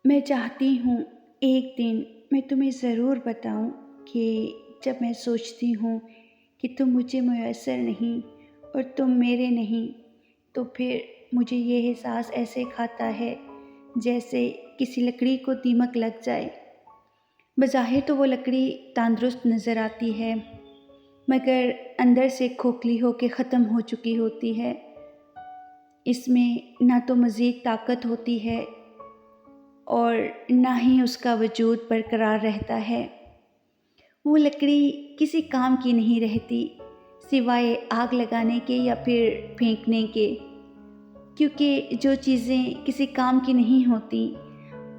मैं चाहती हूँ एक दिन मैं तुम्हें ज़रूर बताऊँ कि जब मैं सोचती हूँ कि तुम मुझे मुयस्सर नहीं और तुम मेरे नहीं, तो फिर मुझे ये एहसास ऐसे खाता है जैसे किसी लकड़ी को दीमक लग जाए। बज़ाहिर तो वो लकड़ी तंदुरुस्त नज़र आती है, मगर अंदर से खोखली होकर ख़त्म हो चुकी होती है। इसमें ना तो मज़ीद ताकत होती है और ना ही उसका वजूद बरकरार रहता है। वो लकड़ी किसी काम की नहीं रहती सिवाय आग लगाने के या फिर फेंकने के, क्योंकि जो चीज़ें किसी काम की नहीं होती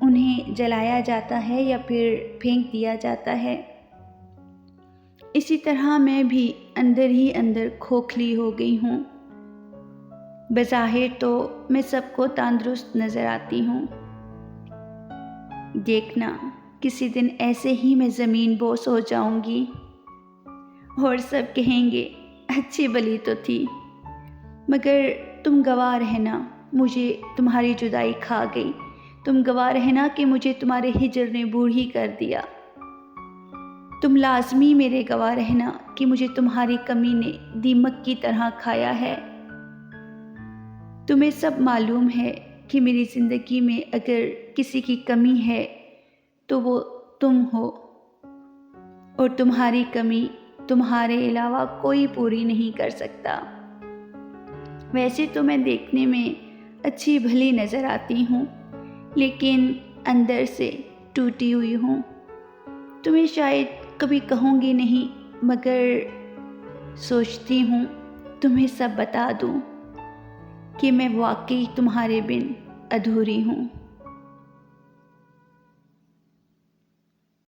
उन्हें जलाया जाता है या फिर फेंक दिया जाता है। इसी तरह मैं भी अंदर ही अंदर खोखली हो गई हूँ। बज़ाहिर तो मैं सबको तंदुरुस्त नज़र आती हूँ। देखना किसी दिन ऐसे ही मैं ज़मीन बोस हो जाऊंगी और सब कहेंगे अच्छी भली तो थी, मगर तुम गवाह रहना मुझे तुम्हारी जुदाई खा गई। तुम गवाह रहना कि मुझे तुम्हारे हिजर ने बूढ़ी कर दिया। तुम लाजमी मेरे गवाह रहना कि मुझे तुम्हारी कमी ने दीमक की तरह खाया है। तुम्हें सब मालूम है कि मेरी ज़िंदगी में अगर किसी की कमी है तो वो तुम हो, और तुम्हारी कमी तुम्हारे अलावा कोई पूरी नहीं कर सकता। वैसे तो मैं देखने में अच्छी भली नज़र आती हूँ, लेकिन अंदर से टूटी हुई हूँ। तुम्हें शायद कभी कहूँगी नहीं, मगर सोचती हूँ तुम्हें सब बता दूँ कि मैं वाकई तुम्हारे बिन अधूरी हूँ।